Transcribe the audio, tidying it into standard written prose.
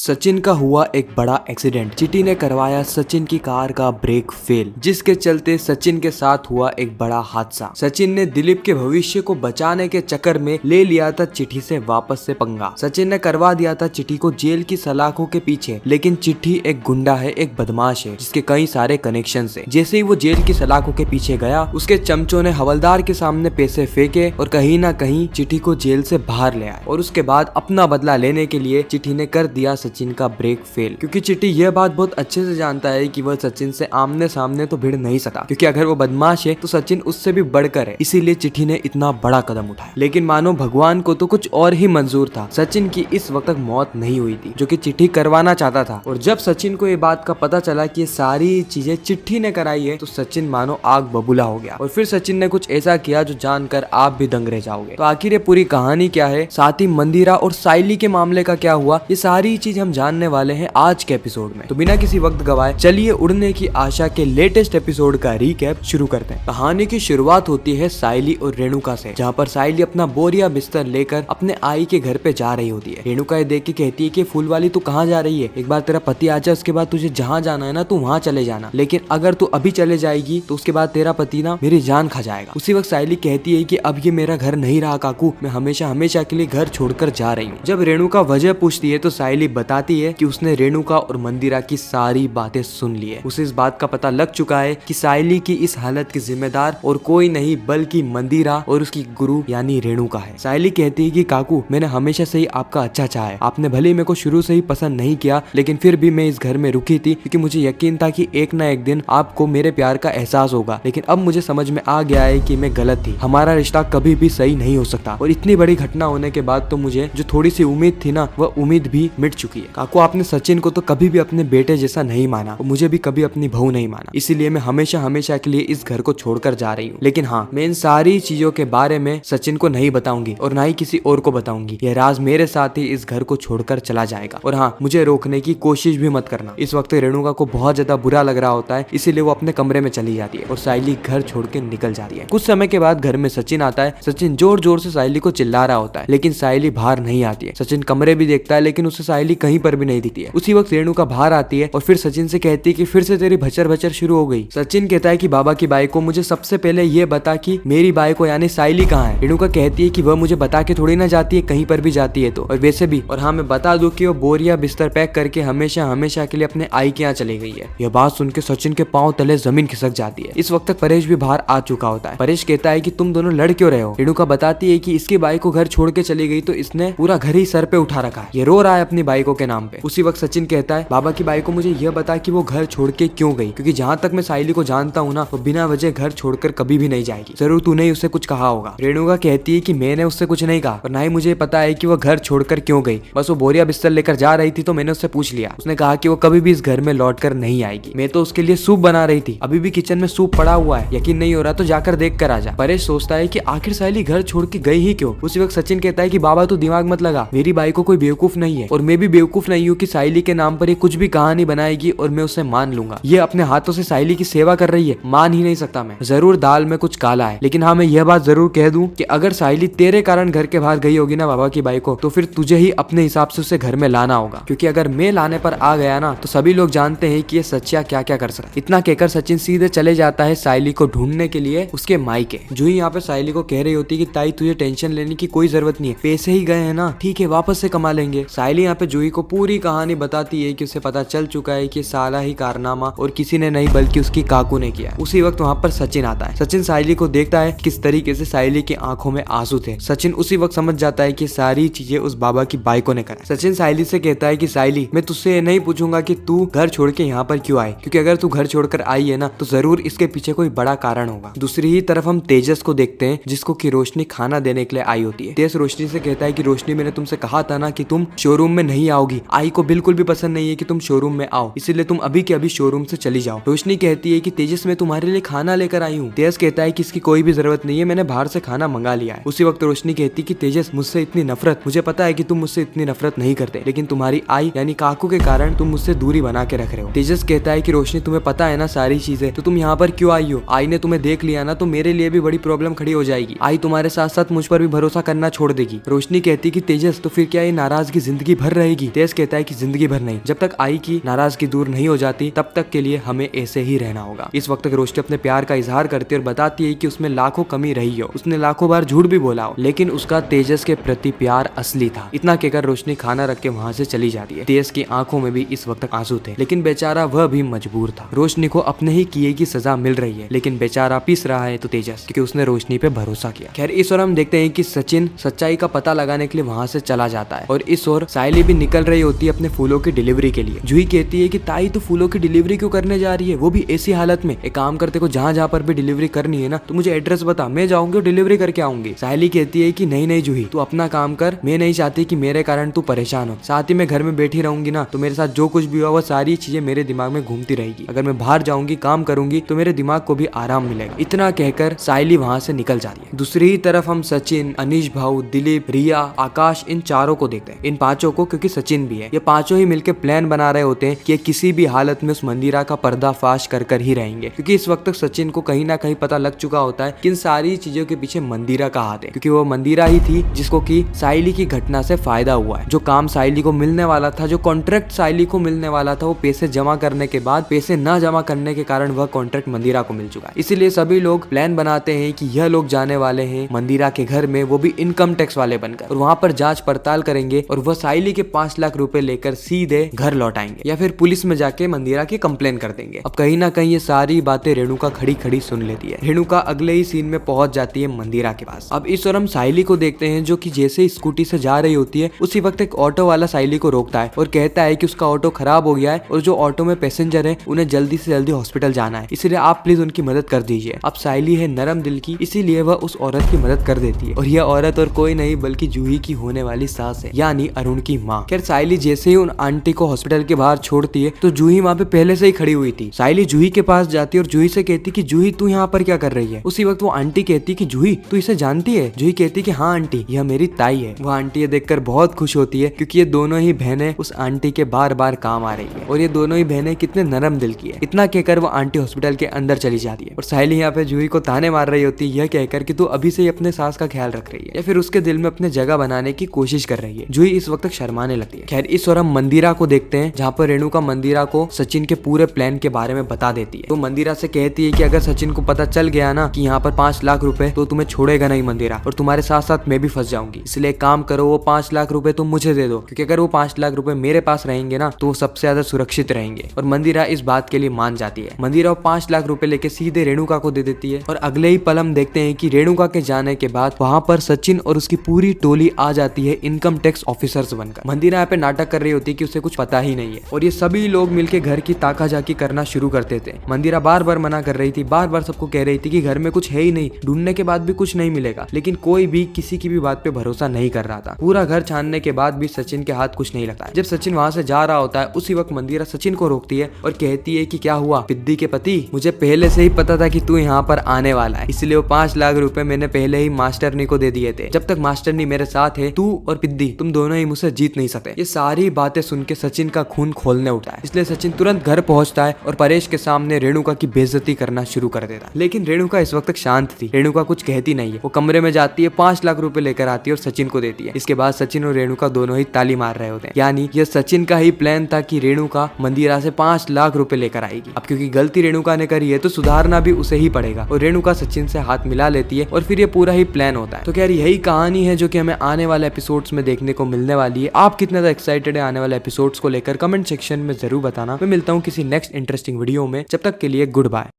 सचिन का हुआ एक बड़ा एक्सीडेंट। चिटी ने करवाया सचिन की कार का ब्रेक फेल, जिसके चलते सचिन के साथ हुआ एक बड़ा हादसा। सचिन ने दिलीप के भविष्य को बचाने के चक्कर में ले लिया था चिट्ठी से वापस से पंगा। सचिन ने करवा दिया था चिट्ठी को जेल की सलाखों के पीछे, लेकिन चिट्ठी एक गुंडा है, एक बदमाश है जिसके कई सारे कनेक्शन है। जैसे ही वो जेल की सलाखों के पीछे गया, उसके चमचों ने हवलदार के सामने पैसे फेंके और कहीं ना कहीं चिट्ठी को जेल से बाहर ले आए। और उसके बाद अपना बदला लेने के लिए चिट्ठी ने कर दिया सचिन का ब्रेक फेल, क्योंकि चिट्टी यह बात बहुत अच्छे से जानता है कि वह सचिन से आमने सामने तो भिड़ नहीं सकता, क्योंकि अगर वो बदमाश है तो सचिन उससे भी बढ़कर है। इसीलिए चिट्ठी ने इतना बड़ा कदम उठाया। लेकिन मानो भगवान को तो कुछ और ही मंजूर था। सचिन की इस वक्त तक मौत नहीं हुई थी, जो कि चिट्ठी करवाना चाहता था। और जब सचिन को ये बात का पता चला कि ये सारी चीजें चिट्ठी ने कराई है, तो सचिन मानो आग बबूला हो गया। और फिर सचिन ने कुछ ऐसा किया जो जानकर आप भी दंग रह जाओगे। तो आखिर ये पूरी कहानी क्या है, साथ ही मंदिरा और साइली के मामले का क्या हुआ, ये सारी चीज हम जानने वाले हैं आज के एपिसोड में। तो बिना किसी वक्त गवाए चलिए उड़ने की आशा के लेटेस्ट एपिसोड का रीकैप शुरू करते हैं। कहानी की शुरुआत होती है साइली और रेणुका से, जहाँ पर साइली अपना बोरिया बिस्तर लेकर अपने आई के घर पे जा रही होती है। रेणुका ये देख के कहती है कि फूल वाली तू कहाँ जा रही है, एक बार तेरा पति आ जाए उसके बाद तुझे जहाँ जाना है ना तू वहाँ चले जाना, लेकिन अगर तू अभी चले जाएगी तो उसके बाद तेरा पति ना मेरी जान खा जाएगा। उसी वक्त साइली कहती है कि अब ये मेरा घर नहीं रहा काकू, मैं हमेशा हमेशा के लिए घर छोड़कर जा रही हूँ। जब रेणुका वजह पूछती है तो साइली बताती है कि उसने रेणुका और मंदिरा की सारी बातें सुन ली है। उसे इस बात का पता लग चुका है कि साइली की इस हालत की जिम्मेदार और कोई नहीं बल्कि मंदिरा और उसकी गुरु यानी रेणुका है। साइली कहती है कि काकू मैंने हमेशा से ही आपका अच्छा चाहा है, आपने भले ही मेरे को शुरू से ही पसंद नहीं किया, लेकिन फिर भी मैं इस घर में रुकी थी क्योंकि मुझे यकीन था कि एक ना एक दिन आपको मेरे प्यार का एहसास होगा। लेकिन अब मुझे समझ में आ गया है कि मैं गलत थी, हमारा रिश्ता कभी भी सही नहीं हो सकता। और इतनी बड़ी घटना होने के बाद तो मुझे जो थोड़ी सी उम्मीद थी ना, वह उम्मीद भी मिट चुकी है। काकू आपने सचिन को तो कभी भी अपने बेटे जैसा नहीं माना और मुझे भी कभी अपनी बहू नहीं माना, इसीलिए मैं हमेशा हमेशा के लिए इस घर को छोड़कर जा रही हूँ। लेकिन हाँ, मैं इन सारी चीजों के बारे में सचिन को नहीं बताऊंगी और ना ही किसी और को बताऊंगी। यह राज मेरे साथ ही इस घर को छोड़कर चला जाएगा। और हाँ, मुझे रोकने की कोशिश भी मत करना। इस वक्त रेणुका को बहुत ज्यादा बुरा लग रहा होता है, इसीलिए वो अपने कमरे में चली जाती है और साइली घर छोड़ के निकल जाती है। कुछ समय के बाद घर में सचिन आता है। सचिन जोर जोर से साइली को चिल्ला रहा होता है, लेकिन साइली बाहर नहीं आती है। सचिन कमरे भी देखता है, लेकिन उसे साइली कहीं पर भी नहीं दिखती है। उसी वक्त रेणुका बाहर आती है और फिर सचिन से कहती है कि फिर से तेरी भचर भचर शुरू हो गई। सचिन कहता है कि बाबा की बाई को मुझे सबसे पहले ये बता कि मेरी बाई को यानी साइली कहाँ है। रेणुका कहती है कि वह मुझे बता के थोड़ी ना जाती है, कहीं पर भी जाती है तो। और वैसे भी, और हाँ मैं बता दूं कि वो बोरिया बिस्तर पैक करके हमेशा हमेशा के लिए अपने आई के यहाँ चली गई है। यह बात सुन के सचिन के पांव तले जमीन खिसक जाती है। इस वक्त तक परेश भी बाहर आ चुका होता है। परेश कहता है कि तुम दोनों लड़ क्यों रहे हो। रेणुका बताती है कि इसकी बाई को घर छोड़ के चली गई तो इसने पूरा घर ही सर पे उठा रखा है, ये रो रहा है अपनी बाई को के नाम पे। उसी वक्त सचिन कहता है बाबा की बाई को मुझे यह बता कि वो घर छोड़ के क्यों गई, क्योंकि जहाँ तक मैं साइली को जानता हूँ ना, वो बिना वजह घर छोड़कर कभी भी नहीं जाएगी। जरूर तूने ही उसे कुछ कहा होगा। रेणुका कहती है कि मैंने उससे कुछ नहीं कहा और ना ही मुझे पता है कि वो घर छोड़कर क्यों गई। बस वो बोरिया बिस्तर लेकर जा रही थी तो मैंने उससे पूछ लिया। उसने कहा कि वो कभी भी इस घर में लौट कर नहीं आएगी। मैं तो उसके लिए सूप बना रही थी, अभी भी किचन में सूप पड़ा हुआ है, यकीन नहीं हो रहा तो जाकर देख कर आ जा। परेश सोचता है कि आखिर साइली घर छोड़ के गई ही क्यों। उसी वक्त सचिन कहता है कि बाबा तू दिमाग मत लगा, मेरी बाई को कोई बेवकूफ नहीं है और मैं भी बेवकूफ नहीं हूँ कि साइली के नाम पर ये कुछ भी कहानी बनाएगी और मैं उसे मान लूंगा। ये अपने हाथों से साइली की सेवा कर रही है, मान ही नहीं सकता मैं। जरूर दाल में कुछ काला है, लेकिन हाँ मैं यह बात जरूर कह दूं कि अगर साइली तेरे कारण घर के बाहर गई होगी ना बाबा की बाई को, तो फिर तुझे ही अपने हिसाब से उसे घर में लाना होगा, क्योंकि अगर मैं लाने पर आ गया ना तो सभी लोग जानते हैं कि ये सच्चा क्या क्या कर सकता है। इतना कहकर सचिन सीधे चले जाता है साइली को ढूंढने के लिए उसके मायके। जो ही यहाँ पे साइली को कह रही होती है कि ताई तुझे टेंशन लेने की कोई जरूरत नहीं है, पैसे ही गए हैं ना, ठीक है वापस से कमा लेंगे। साइली यहाँ पे जूही को पूरी कहानी बताती है कि उसे पता चल चुका है कि साला ही कारनामा और किसी ने नहीं बल्कि उसकी काकू ने किया। उसी वक्त वहाँ पर सचिन आता है। सचिन साइली को देखता है किस तरीके से साइली की आंखों में आंसू थे। सचिन उसी वक्त समझ जाता है कि सारी चीजें उस बाबा की बाई को ने करा। सचिन साइली से कहता है कि साइली मैं तुझसे नहीं पूछूंगा कि तू घर छोड़ के यहाँ पर क्यों आई, क्योंकि अगर तू घर छोड़कर आई है ना तो जरूर इसके पीछे कोई बड़ा कारण होगा। दूसरी ही तरफ हम तेजस को देखते हैं, जिसको की रोशनी खाना देने के लिए आई होती है। तेज रोशनी से कहता है कि रोशनी मैंने तुमसे कहा था ना कि तुम शोरूम में नहीं आओगी, आई को बिल्कुल भी पसंद नहीं है कि तुम शोरूम में आओ, इसीलिए तुम अभी के अभी शोरूम से चली जाओ। रोशनी कहती है कि तेजस मैं तुम्हारे लिए खाना लेकर आई हूँ। तेज कहता है कि इसकी कोई भी जरूरत नहीं है, मैंने बाहर से खाना मंगा लिया है। उसी वक्त रोशनी कहती है कि तेजस मुझसे इतनी नफरत, मुझे पता है कि तुम मुझसे इतनी नफरत नहीं करते, लेकिन तुम्हारी आई यानी काकू के कारण तुम मुझसे दूरी बना के रख रहे हो। तेजस कहता है कि रोशनी तुम्हें पता है ना सारी चीजें, तो तुम यहाँ पर क्यों आई हो। आई ने तुम्हें देख लिया ना तो मेरे लिए भी बड़ी प्रॉब्लम खड़ी हो जाएगी। आई तुम्हारे साथ साथ मुझ पर भी भरोसा करना छोड़ देगी। रोशनी कहती कि तेजस तो फिर क्या ये नाराजगी जिंदगी भर रहेगी। तेज कहता है कि जिंदगी भर नहीं, जब तक आई की नाराजगी दूर नहीं हो जाती तब तक के लिए हमें ऐसे ही रहना होगा। इस वक्त तक रोशनी अपने प्यार का इजहार करती है और बताती है कि उसमें लाखों कमी रही हो, उसने लाखों बार झूठ भी बोला हो, लेकिन उसका तेजस के प्रति प्यार असली था। इतना कहकर रोशनी खाना रख के वहाँ से चली जाती है। तेज की आंखों में भी इस वक्त आंसू थे, लेकिन बेचारा वह भी मजबूर था। रोशनी को अपने ही किए की सजा मिल रही है, लेकिन बेचारा पिस रहा है तो तेजस, क्योंकि उसने रोशनी पे भरोसा किया। खैर इस ओर हम देखते हैं कि सचिन सच्चाई का पता लगाने के लिए वहाँ से चला जाता है और इस ओर सायली भी निकल रही होती है अपने फूलों की डिलीवरी के लिए। जूही कहती है कि ताई तो फूलों की डिलीवरी क्यों करने जा रही है, वो भी ऐसी हालत में। एक काम करते को जहाँ जहाँ पर भी डिलीवरी करनी है ना तो मुझे एड्रेस बता, मैं जाऊंगी और डिलीवरी करके आऊंगी। सायली कहती है कि नहीं नहीं जूही, तू अपना काम कर, मैं नहीं चाहती कि मेरे कारण तू परेशान हो। साथ ही मैं घर में बैठी रहूंगी ना तो मेरे साथ जो कुछ भी हुआ वो सारी चीजें मेरे दिमाग में घूमती रहेगी। अगर मैं बाहर जाऊंगी काम करूंगी तो मेरे दिमाग को भी आराम मिलेगा। इतना कहकर सायली वहाँ से निकल जाती है। दूसरी ही तरफ हम सचिन, अनीश भाऊ, दिलीप, रिया, आकाश इन चारों को देखते हैं। इन पांचों को, क्योंकि सचिन भी है, ये पांचों ही मिलकर प्लान बना रहे होते हैं कि किसी भी हालत में उस मंदिरा का पर्दाफाश कर ही रहेंगे, क्योंकि इस वक्त तक सचिन को कहीं ना कहीं पता लग चुका होता है कि इन सारी चीजों के पीछे मंदिरा का हाथ है, क्योंकि वो मंदिरा ही थी जिसको कि सायली की घटना से फायदा हुआ है। जो काम सायली को मिलने वाला था, जो कॉन्ट्रैक्ट सायली को मिलने वाला था, वो पैसे जमा करने के बाद पैसे न जमा करने के कारण वह कॉन्ट्रैक्ट मंदिरा को मिल चुका है। इसीलिए सभी लोग प्लान बनाते हैं कि यह लोग जाने वाले हैं मंदिरा के घर में, वो भी इनकम टैक्स वाले बनकर, और वहाँ पर जांच पड़ताल करेंगे और वह सायली के 5 लाख रुपए लेकर सीधे घर लौटाएंगे या फिर पुलिस में जाके मंदिरा की कंप्लेन कर देंगे। अब कहीं ना कहीं ये सारी बातें रेणुका खड़ी खड़ी सुन लेती है। रेणुका अगले ही सीन में पहुंच जाती है मंदिरा के पास। अब इस ओर हम सायली को देखते हैं जो कि जैसे ही स्कूटी से जा रही होती है उसी वक्त एक ऑटो वाला सायली को रोकता है और कहता है कि उसका ऑटो खराब हो गया है और जो ऑटो में पैसेंजर है उन्हें जल्दी से जल्दी हॉस्पिटल जाना है, इसलिए आप प्लीज उनकी मदद कर दीजिए। अब सायली है नरम दिल की, इसीलिए वह उस औरत की मदद कर देती है और यह औरत और कोई नहीं बल्कि जूही की होने वाली सास है, यानी अरुण की माँ। खैर सायली जैसे ही उन आंटी को हॉस्पिटल के बाहर छोड़ती है तो जूही वहाँ पे पहले से ही खड़ी हुई थी। सायली जूही के पास जाती है और जूही से कहती कि जूही तू यहाँ पर क्या कर रही है। उसी वक्त वो आंटी कहती कि जूही तू इसे जानती है। जूही कहती कि हाँ आंटी, यह मेरी ताई है। वो आंटी ये देखकर बहुत खुश होती है क्योंकि ये दोनों ही बहनें उस आंटी के बार बार काम आ रही है और ये दोनों ही बहनें कितने नरम दिल की है। इतना कहकर वो आंटी हॉस्पिटल के अंदर चली जाती है और सायली यहाँ पे जूही को ताने मार रही होती है, यह कहकर कि तू अभी से ही अपने सास का ख्याल रख रही है या फिर उसके दिल में अपने जगह बनाने की कोशिश कर रही है। जूही इस वक्त शर्माने लगती है। खैर इस ओर हम मंदिरा को देखते हैं जहाँ पर रेणुका मंदिरा को सचिन के पूरे प्लान के बारे में बता देती है। तो मंदिरा से कहती है कि अगर सचिन को पता चल गया ना कि यहाँ पर 5 लाख रुपए तो तुम्हें छोड़ेगा नहीं मंदिरा, और तुम्हारे साथ साथ मैं भी फंस जाऊंगी, इसलिए काम करो वो 5 लाख रुपए तुम मुझे दे दो, क्योंकि अगर वो 5 लाख रुपए मेरे पास रहेंगे ना तो वो सबसे ज्यादा सुरक्षित रहेंगे। और मंदिरा इस बात के लिए मान जाती है। मंदिरा 5 लाख रुपए लेके सीधे रेणुका को दे देती है और अगले ही पल हम देखते हैं कि रेणुका के जाने के बाद वहाँ पर सचिन और उसकी पूरी टोली आ जाती है इनकम टैक्स ऑफिसर्स बनकर। मंदिरा यहाँ पे नाटक कर रही होती है कि उसे कुछ पता ही नहीं है और ये सभी लोग मिलके घर की ताकाझाकी करना शुरू करते थे। मंदिरा बार बार मना कर रही थी, बार बार सबको कह रही थी कि घर में कुछ है ही नहीं, ढूंढने के बाद भी कुछ नहीं मिलेगा, लेकिन कोई भी किसी की भी बात पे भरोसा नहीं कर रहा था। पूरा घर छानने के बाद भी सचिन के हाथ कुछ नहीं लगता है। जब सचिन वहाँ से जा रहा होता है उसी वक्त मंदिरा सचिन को रोकती है और कहती है कि क्या हुआ पिद्दी के पति, मुझे पहले से ही पता था कि तू यहाँ पर आने वाला है, इसलिए वो 5 लाख रुपए मैंने पहले ही मास्टरनी को दे दिए थे। जब तक मास्टरनी मेरे साथ है तू और पिद्दी तुम दोनों ही मुझसे जीत नहीं सकते। ये सारी बातें सुन के सचिन का खून खोलने उठा है, इसलिए सचिन तुरंत घर पहुंचता है और परेश के सामने रेणुका की बेइज्जती करना शुरू कर देता है। लेकिन रेणुका इस वक्त तक शांत थी। रेणुका कुछ कहती नहीं है। वो कमरे में जाती है, 5 लाख रुपए लेकर आती है और सचिन को देती है। इसके बाद सचिन और रेणुका दोनों ही ताली मार रहे होते हैं, यानी यह सचिन का ही प्लान था कि रेणुका मंदिरा से 5 लाख रुपए लेकर आएगी। अब क्योंकि गलती रेणुका ने करी है तो सुधारना भी उसे ही पड़ेगा और रेणुका सचिन से हाथ मिला लेती है और फिर ये पूरा ही प्लान होता है। तो क्या यही कहानी है जो कि हमें आने वाले एपिसोड्स में देखने को मिलने वाली है। आप कितना एक्साइटेड है आने वाले एपिसोड्स को लेकर कमेंट सेक्शन में जरूर बताना। मैं मिलता हूँ किसी नेक्स्ट इंटरेस्टिंग वीडियो में, जब तक के लिए गुड बाय।